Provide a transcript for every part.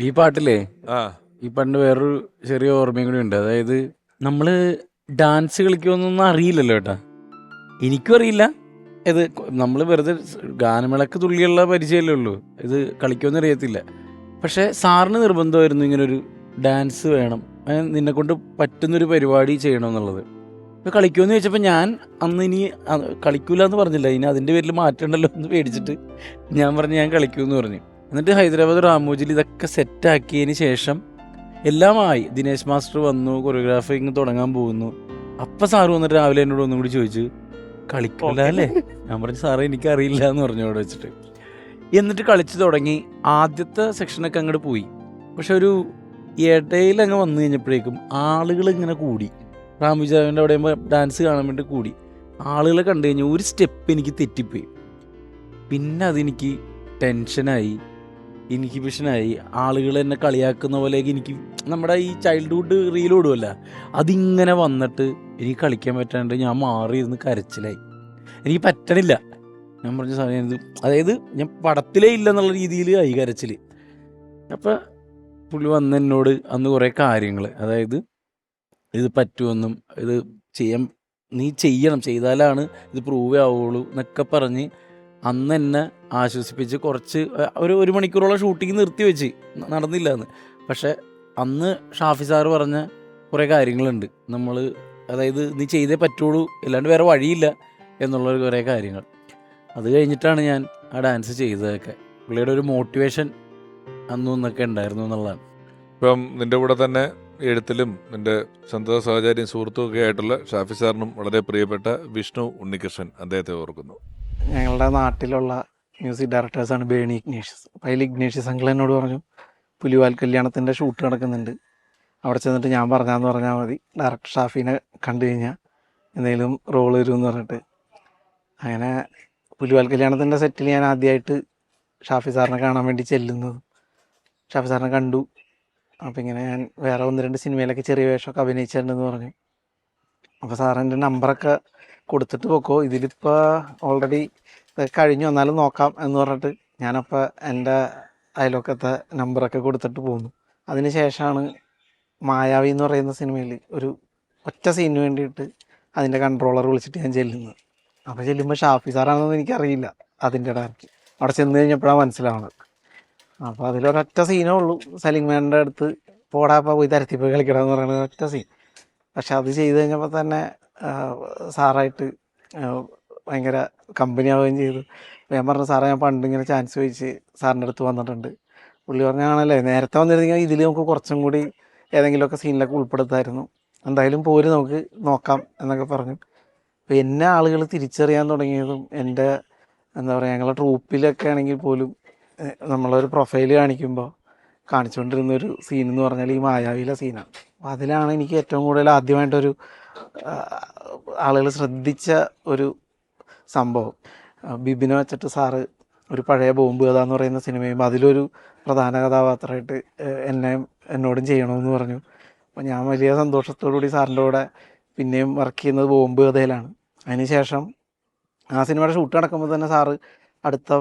ഈ പാട്ടില്ലേ ഈ പണ്ട് വേറൊരു ചെറിയ ഓർമ്മയും കൂടി ഉണ്ട്. അതായത് നമ്മള് ഡാൻസ് കളിക്കുമെന്നൊന്നും അറിയില്ലല്ലോ ഏട്ടാ. എനിക്കും അറിയില്ല. ഇത് നമ്മൾ വെറുതെ ഗാനമേളക്ക് തുള്ളിയുള്ള പരിചയമല്ലേ ഉള്ളൂ. ഇത് കളിക്കുമെന്ന് അറിയത്തില്ല. പക്ഷേ സാറിന് നിർബന്ധമായിരുന്നു ഇങ്ങനൊരു ഡാൻസ് വേണം, നിന്നെ കൊണ്ട് പറ്റുന്നൊരു പരിപാടി ചെയ്യണമെന്നുള്ളത്. ഇപ്പോൾ കളിക്കുമെന്ന് ചോദിച്ചപ്പോൾ ഞാൻ അന്ന് ഇനി കളിക്കൂല എന്ന് പറഞ്ഞില്ല, ഇനി അതിൻ്റെ പേരിൽ മാറ്റമുണ്ടല്ലോ എന്ന് പേടിച്ചിട്ട് ഞാൻ പറഞ്ഞു ഞാൻ കളിക്കുമെന്ന് പറഞ്ഞു. എന്നിട്ട് ഹൈദരാബാദ് റാമോജിൽ ഇതൊക്കെ സെറ്റാക്കിയതിന് ശേഷം എല്ലാമായി. ദിനേശ് മാസ്റ്റർ വന്നു, കൊറിയോഗ്രാഫിങ് തുടങ്ങാൻ പോകുന്നു. അപ്പം സാറ് വന്നിട്ട് രാവിലെ എന്നോട് ഒന്നും കൂടി ചോദിച്ചു, കളിക്കില്ല അല്ലേ? ഞാൻ പറഞ്ഞു സാറേ എനിക്കറിയില്ല എന്ന് പറഞ്ഞു അവിടെ വെച്ചിട്ട്. എന്നിട്ട് കളിച്ച് തുടങ്ങി. ആദ്യത്തെ സെക്ഷനൊക്കെ അങ്ങോട്ട് പോയി. പക്ഷെ ഒരു ഇടയിൽ അങ്ങ് വന്നു കഴിഞ്ഞപ്പോഴേക്കും ആളുകൾ ഇങ്ങനെ കൂടി. റാമുജാവിൻ്റെ അവിടെ ഡാൻസ് കാണാൻ വേണ്ടി കൂടി. ആളുകളെ കണ്ടു കഴിഞ്ഞാൽ ഒരു സ്റ്റെപ്പ് എനിക്ക് തെറ്റിപ്പോയി. പിന്നെ അതെനിക്ക് ടെൻഷനായി, ഇൻഹിബിഷനായി. ആളുകൾ എന്നെ കളിയാക്കുന്ന പോലെയൊക്കെ എനിക്ക് നമ്മുടെ ഈ ചൈൽഡ്ഹുഡ് റീലോടുമല്ല, അതിങ്ങനെ വന്നിട്ട് എനിക്ക് കളിക്കാൻ പറ്റാണ്ട് ഞാൻ മാറിയിരുന്ന് കരച്ചിലായി. എനിക്ക് പറ്റണില്ല. ഞാൻ പറഞ്ഞ സമയം അതായത് ഞാൻ പടത്തിലേ ഇല്ലെന്നുള്ള രീതിയിൽ ആയി കരച്ചിൽ. അപ്പം പുള്ളി വന്ന് എന്നോട് അന്ന് കുറേ കാര്യങ്ങൾ, അതായത് ഇത് പറ്റുമെന്നും ഇത് ചെയ്യാൻ നീ ചെയ്യണം, ചെയ്താലാണ് ഇത് പ്രൂവ് ആവുള്ളൂ എന്നൊക്കെ പറഞ്ഞ് അന്ന് എന്നെ ആശ്വസിപ്പിച്ച് കുറച്ച് ഒരു മണിക്കൂറോളം ഷൂട്ടിങ് നിർത്തി വെച്ച്, നടന്നില്ല എന്ന്. പക്ഷേ അന്ന് ഷാഫി സാറ് പറഞ്ഞ കുറേ കാര്യങ്ങളുണ്ട്. നമ്മൾ അതായത് നീ ചെയ്തേ പറ്റുള്ളൂ, അല്ലാണ്ട് വേറെ വഴിയില്ല എന്നുള്ള കുറേ കാര്യങ്ങൾ. അത് കഴിഞ്ഞിട്ടാണ് ഞാൻ ആ ഡാൻസ് ചെയ്തതൊക്കെ. പുള്ളിയുടെ ഒരു മോട്ടിവേഷൻ അന്നും ഇന്നൊക്കെ ഉണ്ടായിരുന്നു എന്നുള്ളതാണ്. ഇപ്പം നിൻ്റെ കൂടെ തന്നെ എഴുത്തിലും നിൻ്റെ സന്തോഷ സഹചാരിയും സുഹൃത്തും ഒക്കെ ആയിട്ടുള്ള ഷാഫി സാറിനും വളരെ പ്രിയപ്പെട്ട വിഷ്ണു ഉണ്ണികൃഷ്ണൻ, അദ്ദേഹത്തെ ഓർക്കുന്നു. ഞങ്ങളുടെ നാട്ടിലുള്ള മ്യൂസിക് ഡയറക്ടേഴ്സാണ് ബേണി ഇഗ്നേഷ്യസ്. അപ്പോൾ അതിൽ ഇഗ്നേഷ്യസ് അങ്കിൾ എന്നോട് പറഞ്ഞു, പുലിവാൽ കല്യാണത്തിൻ്റെ ഷൂട്ട് നടക്കുന്നുണ്ട്, അവിടെ ചെന്നിട്ട് ഞാൻ പറഞ്ഞാന്ന് പറഞ്ഞാൽ മതി, ഡയറക്ടർ ഷാഫീനെ കണ്ടു കഴിഞ്ഞാൽ എന്തെങ്കിലും റോൾ വരുമെന്ന് പറഞ്ഞിട്ട്. അങ്ങനെ പുലിവാൽ കല്യാണത്തിൻ്റെ സെറ്റിൽ ഞാൻ ആദ്യമായിട്ട് ഷാഫി സാറിനെ കാണാൻ വേണ്ടി ചെല്ലുന്നത്. ഷാഫി സാറിനെ കണ്ടു. അപ്പോൾ ഇങ്ങനെ ഞാൻ വേറെ 1-2 സിനിമയിലൊക്കെ ചെറിയ വേഷമൊക്കെ അഭിനയിച്ചിട്ടുണ്ടെന്ന് പറഞ്ഞു. അപ്പോൾ സാറിൻ്റെ നമ്പറൊക്കെ കൊടുത്തിട്ട് പോക്കോ, ഇതിലിപ്പോൾ ഓൾറെഡി കഴിഞ്ഞു, വന്നാലും നോക്കാം എന്ന് പറഞ്ഞിട്ട് ഞാനപ്പോൾ എൻ്റെ അയലൊക്കത്തെ നമ്പറൊക്കെ കൊടുത്തിട്ട് പോന്നു. അതിന് ശേഷമാണ് മായാവി എന്ന് പറയുന്ന സിനിമയിൽ ഒരു ഒറ്റ സീനിന് വേണ്ടിയിട്ട് അതിൻ്റെ കൺട്രോളർ വിളിച്ചിട്ട് ഞാൻ ചെല്ലുന്നത്. അപ്പോൾ ചെല്ലുമ്പോൾ ഷാഫി സാറാണെന്നൊന്നും എനിക്കറിയില്ല. അതിൻ്റെ ഡയറക്റ്റ് അവിടെ ചെന്ന് കഴിഞ്ഞപ്പോഴാണ് മനസ്സിലാവുന്നത്. അപ്പോൾ അതിലൊരൊറ്റ സീനേ ഉള്ളൂ, സലീം ഖാൻ്റെ അടുത്ത് പോടാപ്പോൾ പോയി തരത്തിപ്പോയി കളിക്കണമെന്ന് പറയുന്നത് ഒറ്റ സീൻ. പക്ഷെ അത് ചെയ്ത് കഴിഞ്ഞപ്പോൾ തന്നെ സാറായിട്ട് ഭയങ്കര കമ്പനി ആവുകയും ചെയ്തു. ഞാൻ പറഞ്ഞു സാറേ ഞാൻ പണ്ട് ഇങ്ങനെ ചാൻസ് ചോദിച്ച് സാറിൻ്റെ അടുത്ത് വന്നിട്ടുണ്ട്. പുള്ളി പറഞ്ഞാണല്ലേ നേരത്തെ വന്നിരുന്നെങ്കിൽ ഇതിൽ നമുക്ക് കുറച്ചും കൂടി ഏതെങ്കിലുമൊക്കെ സീനിലൊക്കെ ഉൾപ്പെടുത്തായിരുന്നു, എന്തായാലും പോര് നമുക്ക് നോക്കാം എന്നൊക്കെ പറഞ്ഞു. അപ്പോൾ എന്നെ ആളുകൾ തിരിച്ചറിയാൻ തുടങ്ങിയതും എൻ്റെ എന്താ പറയുക, ഞങ്ങളുടെ ട്രൂപ്പിലൊക്കെ ആണെങ്കിൽ പോലും നമ്മളൊരു പ്രൊഫൈൽ കാണിക്കുമ്പോൾ കാണിച്ചുകൊണ്ടിരുന്നൊരു സീൻ എന്ന് പറഞ്ഞാൽ ഈ മായാവിയിലെ സീനാണ്. അപ്പോൾ അതിലാണ് എനിക്ക് ഏറ്റവും കൂടുതൽ ആദ്യമായിട്ടൊരു ആളുകൾ ശ്രദ്ധിച്ച ഒരു സംഭവം. ബിബിനെ വെച്ചിട്ട് സാറ് ഒരു പഴയ ബോംബ് കഥ എന്ന് പറയുന്ന സിനിമയും അതിലൊരു പ്രധാന കഥാപാത്രമായിട്ട് എന്നോടും ചെയ്യണമെന്ന് പറഞ്ഞു. അപ്പോൾ ഞാൻ വലിയ സന്തോഷത്തോടുകൂടി സാറിൻ്റെ കൂടെ പിന്നെയും വർക്ക് ചെയ്യുന്നത് ബോംബ് കഥയിലാണ്. അതിനുശേഷം ആ സിനിമയുടെ ഷൂട്ട് നടക്കുമ്പോൾ തന്നെ സാറ് അടുത്ത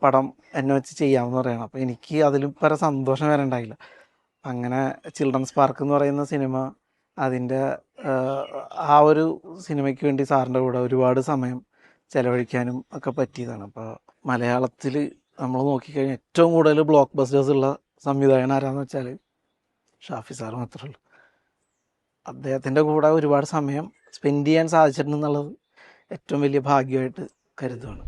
പടം എന്നെ വെച്ച് ചെയ്യാമെന്ന് പറയണം. അപ്പോൾ എനിക്ക് അതിലും പല സന്തോഷം വരെ ഉണ്ടായില്ല. അങ്ങനെ ചിൽഡ്രൻസ് പാർക്ക് എന്ന് പറയുന്ന സിനിമ, അതിൻ്റെ ആ ഒരു സിനിമയ്ക്ക് വേണ്ടി സാറിൻ്റെ കൂടെ ഒരുപാട് സമയം ചിലവഴിക്കാനും ഒക്കെ പറ്റിയതാണ്. അപ്പോൾ മലയാളത്തിൽ നമ്മൾ നോക്കിക്കഴിഞ്ഞാൽ ഏറ്റവും കൂടുതൽ ബ്ലോക്ക് ബസ്റ്റേഴ്സ് ഉള്ള സംവിധായകൻ ആരാന്ന് വെച്ചാൽ ഷാഫി സാർ മാത്രമേ ഉള്ളൂ. അദ്ദേഹത്തിൻ്റെ കൂടെ ഒരുപാട് സമയം സ്പെൻഡ് ചെയ്യാൻ സാധിച്ചിട്ടുണ്ടെന്നുള്ളത് ഏറ്റവും വലിയ ഭാഗ്യമായിട്ട് കരുതുകയാണ്.